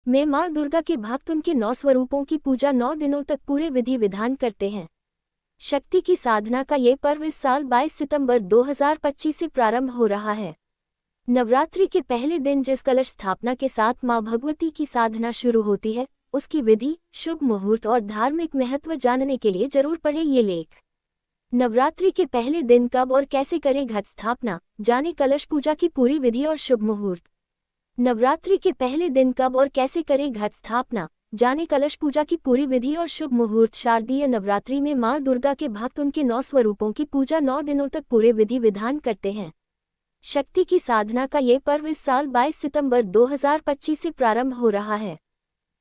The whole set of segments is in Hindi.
में माँ दुर्गा के भक्त उनके 9 स्वरूपों की पूजा 9 दिनों तक पूरे विधि विधान करते हैं। शक्ति की साधना का ये पर्व इस साल 22 सितंबर 2025 से प्रारंभ हो रहा है। नवरात्रि के पहले दिन जिस कलश स्थापना के साथ माँ भगवती की साधना शुरू होती है, उसकी विधि, शुभ मुहूर्त और धार्मिक महत्व जानने के लिए जरूर पढ़ें ये लेख। नवरात्रि के पहले दिन कब और कैसे करें घट स्थापना, जाने कलश पूजा की पूरी विधि और शुभ मुहूर्त। नवरात्रि के पहले दिन कब और कैसे करें घट स्थापना, जाने कलश पूजा की पूरी विधि और शुभ मुहूर्त। शारदीय नवरात्रि में माँ दुर्गा के भक्त उनके 9 स्वरूपों की पूजा 9 दिनों तक पूरे विधि विधान करते हैं। शक्ति की साधना का ये पर्व इस साल 22 सितंबर 2025 से प्रारंभ हो रहा है।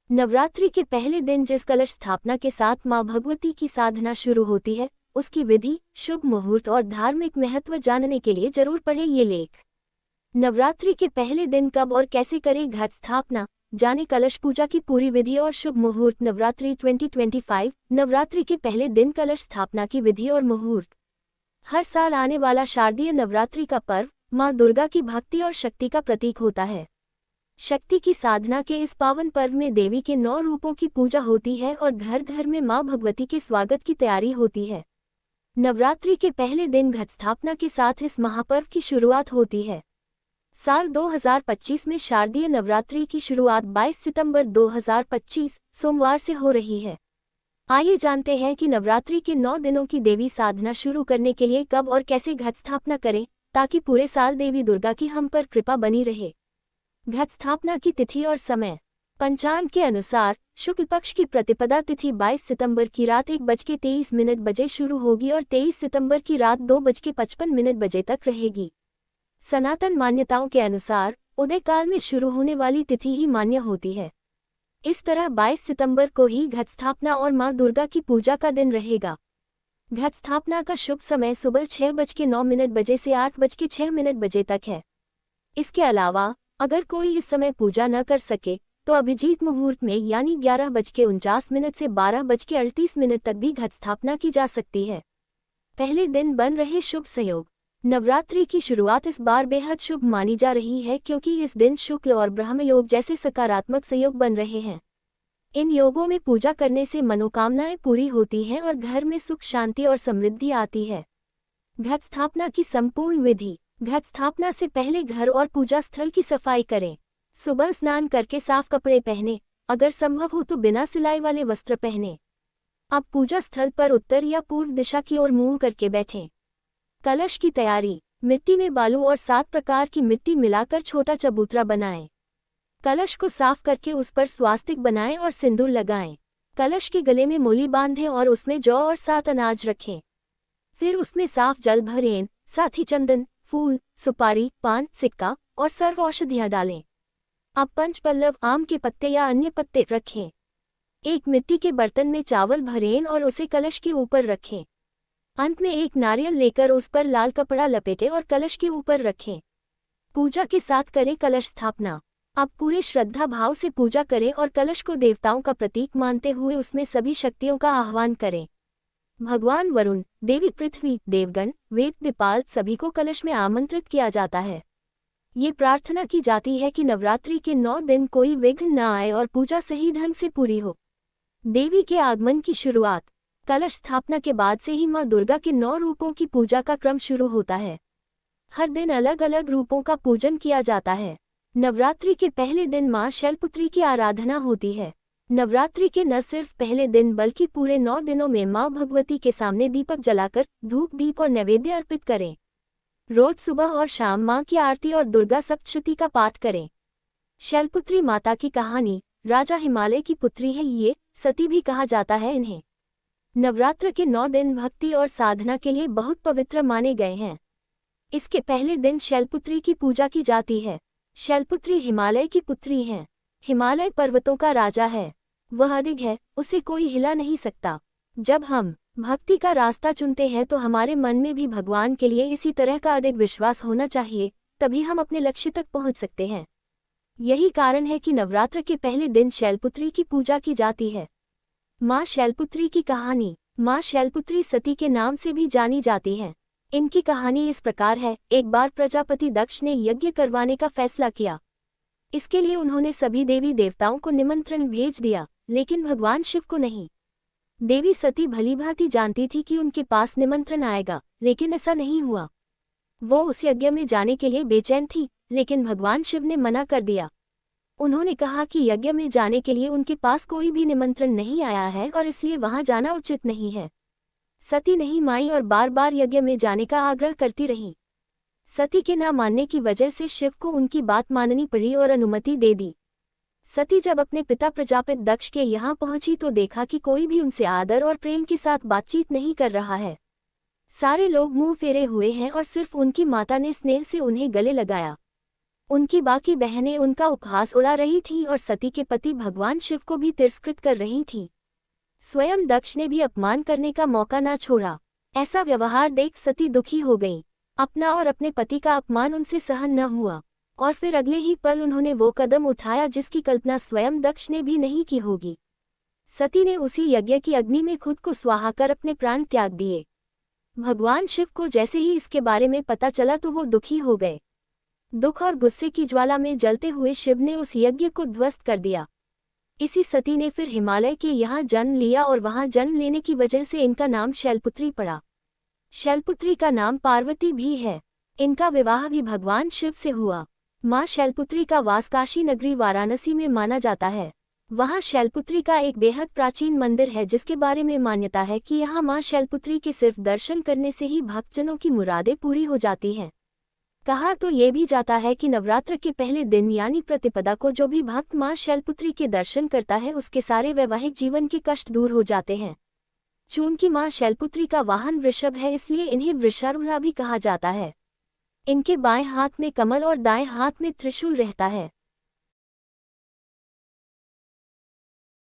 नवरात्रि के पहले दिन जिस कलश स्थापना के साथ माँ भगवती की साधना शुरू होती है, उसकी विधि, शुभ मुहूर्त और धार्मिक महत्व जानने के लिए जरूर पढ़ें ये लेख। नवरात्रि के पहले दिन कब और कैसे करें घट स्थापना, जाने कलश पूजा की पूरी विधि और शुभ मुहूर्त। नवरात्रि 2025 नवरात्रि के पहले दिन कलश स्थापना की विधि और मुहूर्त। हर साल आने वाला शारदीय नवरात्रि का पर्व माँ दुर्गा की भक्ति और शक्ति का प्रतीक होता है। शक्ति की साधना के इस पावन पर्व में देवी के 9 रूपों की पूजा होती है और घर घर में माँ भगवती के स्वागत की तैयारी होती है। नवरात्रि के पहले दिन घट स्थापना के साथ इस महापर्व की शुरुआत होती है। साल 2025 में शारदीय नवरात्रि की शुरुआत 22 सितंबर 2025 सोमवार से हो रही है। आइए जानते हैं कि नवरात्रि के 9 दिनों की देवी साधना शुरू करने के लिए कब और कैसे घट स्थापना करें, ताकि पूरे साल देवी दुर्गा की हम पर कृपा बनी रहे। घट स्थापना की तिथि और समय। पंचांग के अनुसार शुक्ल पक्ष की प्रतिपदा तिथि 22 सितंबर की रात 1:23 बजे शुरू होगी और 23 सितंबर की रात 2:55 बजे तक रहेगी। सनातन मान्यताओं के अनुसार उदय काल में शुरू होने वाली तिथि ही मान्य होती है। इस तरह 22 सितंबर को ही घट स्थापना और मां दुर्गा की पूजा का दिन रहेगा। घट स्थापना का शुभ समय सुबह 6:09 बजे से 8:06 बजे तक है। इसके अलावा अगर कोई इस समय पूजा न कर सके तो अभिजीत मुहूर्त में यानी 11:49 से 12:38 तक भी घट स्थापना की जा सकती है। पहले दिन बन रहे शुभ संयोग। नवरात्रि की शुरुआत इस बार बेहद शुभ मानी जा रही है क्योंकि इस दिन शुक्ल और ब्रह्म योग जैसे सकारात्मक संयोग बन रहे हैं। इन योगों में पूजा करने से मनोकामनाएं पूरी होती हैं और घर में सुख शांति और समृद्धि आती है। घट स्थापना की संपूर्ण विधि। घट स्थापना से पहले घर और पूजा स्थल की सफाई करें। सुबह स्नान करके साफ कपड़े पहने, अगर संभव हो तो बिना सिलाई वाले वस्त्र पहने। अब पूजा स्थल पर उत्तर या पूर्व दिशा की ओर मुंह करके बैठें। कलश की तैयारी। मिट्टी में बालू और 7 प्रकार की मिट्टी मिलाकर छोटा चबूतरा बनाएं। कलश को साफ करके उस पर स्वास्तिक बनाएं और सिंदूर लगाएं। कलश के गले में मूली बांधें और उसमें जौ और 7 अनाज रखें। फिर उसमें साफ जल भरें, साथ ही चंदन, फूल, सुपारी, पान, सिक्का और सर्व औषधियां डालें। अब पंचपल्लव, आम के पत्ते या अन्य पत्ते रखें। एक मिट्टी के बर्तन में चावल भरें और उसे कलश के ऊपर रखें। अंत में एक नारियल लेकर उस पर लाल कपड़ा लपेटें और कलश के ऊपर रखें। पूजा के साथ करें कलश स्थापना। अब पूरे श्रद्धा भाव से पूजा करें और कलश को देवताओं का प्रतीक मानते हुए उसमें सभी शक्तियों का आह्वान करें। भगवान वरुण, देवी पृथ्वी, देवगण, वेद दिपाल सभी को कलश में आमंत्रित किया जाता है। ये प्रार्थना की जाती है कि नवरात्रि के 9 दिन कोई विघ्न न आए और पूजा सही ढंग से पूरी हो। देवी के आगमन की शुरुआत। कलश स्थापना के बाद से ही मां दुर्गा के 9 रूपों की पूजा का क्रम शुरू होता है। हर दिन अलग अलग रूपों का पूजन किया जाता है। नवरात्रि के पहले दिन मां शैलपुत्री की आराधना होती है। नवरात्रि के न सिर्फ पहले दिन बल्कि पूरे 9 दिनों में मां भगवती के सामने दीपक जलाकर धूप दीप और नैवेद्य अर्पित करें। रोज सुबह और शाम मां की आरती और दुर्गा सप्तशती का पाठ करें। शैलपुत्री माता की कहानी। राजा हिमालय की पुत्री है ये, सती भी कहा जाता है इन्हें। नवरात्र के 9 दिन भक्ति और साधना के लिए बहुत पवित्र माने गए हैं। इसके पहले दिन शैलपुत्री की पूजा की जाती है। शैलपुत्री हिमालय की पुत्री हैं। हिमालय पर्वतों का राजा है। वह अडिग है, उसे कोई हिला नहीं सकता। जब हम भक्ति का रास्ता चुनते हैं तो हमारे मन में भी भगवान के लिए इसी तरह का अडिग विश्वास होना चाहिए, तभी हम अपने लक्ष्य तक पहुंच सकते हैं। यही कारण है कि नवरात्र के पहले दिन शैलपुत्री की पूजा की जाती है। मां शैलपुत्री की कहानी। मां शैलपुत्री सती के नाम से भी जानी जाती हैं। इनकी कहानी इस प्रकार है। एक बार प्रजापति दक्ष ने यज्ञ करवाने का फैसला किया। इसके लिए उन्होंने सभी देवी देवताओं को निमंत्रण भेज दिया, लेकिन भगवान शिव को नहीं। देवी सती भलीभांति जानती थी कि उनके पास निमंत्रण आएगा, लेकिन ऐसा नहीं हुआ। वो उस यज्ञ में जाने के लिए बेचैन थी, लेकिन भगवान शिव ने मना कर दिया। उन्होंने कहा कि यज्ञ में जाने के लिए उनके पास कोई भी निमंत्रण नहीं आया है और इसलिए वहां जाना उचित नहीं है। सती नहीं मानी और बार बार यज्ञ में जाने का आग्रह करती रही। सती के न मानने की वजह से शिव को उनकी बात माननी पड़ी और अनुमति दे दी। सती जब अपने पिता प्रजापित दक्ष के यहाँ पहुंची तो देखा कि कोई भी उनसे आदर और प्रेम के साथ बातचीत नहीं कर रहा है। सारे लोग मुंह फेरे हुए हैं और सिर्फ उनकी माता ने स्नेह से उन्हें गले लगाया। उनकी बाकी बहनें उनका उपहास उड़ा रही थीं और सती के पति भगवान शिव को भी तिरस्कृत कर रही थीं। स्वयं दक्ष ने भी अपमान करने का मौका न छोड़ा। ऐसा व्यवहार देख सती दुखी हो गई। अपना और अपने पति का अपमान उनसे सहन न हुआ और फिर अगले ही पल उन्होंने वो कदम उठाया जिसकी कल्पना स्वयं दक्ष ने भी नहीं की होगी। सती ने उसी यज्ञ की अग्नि में खुद को स्वाहा कर अपने प्राण त्याग दिए। भगवान शिव को जैसे ही इसके बारे में पता चला तो वो दुखी हो गए। दुख और गुस्से की ज्वाला में जलते हुए शिव ने उस यज्ञ को ध्वस्त कर दिया। इसी सती ने फिर हिमालय के यहाँ जन्म लिया और वहाँ जन्म लेने की वजह से इनका नाम शैलपुत्री पड़ा। शैलपुत्री का नाम पार्वती भी है। इनका विवाह भी भगवान शिव से हुआ। माँ शैलपुत्री का वास काशी नगरी वाराणसी में माना जाता है। वहाँ शैलपुत्री का एक बेहद प्राचीन मंदिर है जिसके बारे में मान्यता है कि यहाँ माँ शैलपुत्री के सिर्फ दर्शन करने से ही भक्तजनों की मुरादें पूरी हो जाती हैं। कहा तो ये भी जाता है कि नवरात्र के पहले दिन यानी प्रतिपदा को जो भी भक्त माँ शैलपुत्री के दर्शन करता है उसके सारे वैवाहिक जीवन के कष्ट दूर हो जाते हैं। चूंकि माँ शैलपुत्री का वाहन वृषभ है इसलिए इन्हें वृषारूढ़ा भी कहा जाता है। इनके बाएं हाथ में कमल और दाएं हाथ में त्रिशूल रहता है।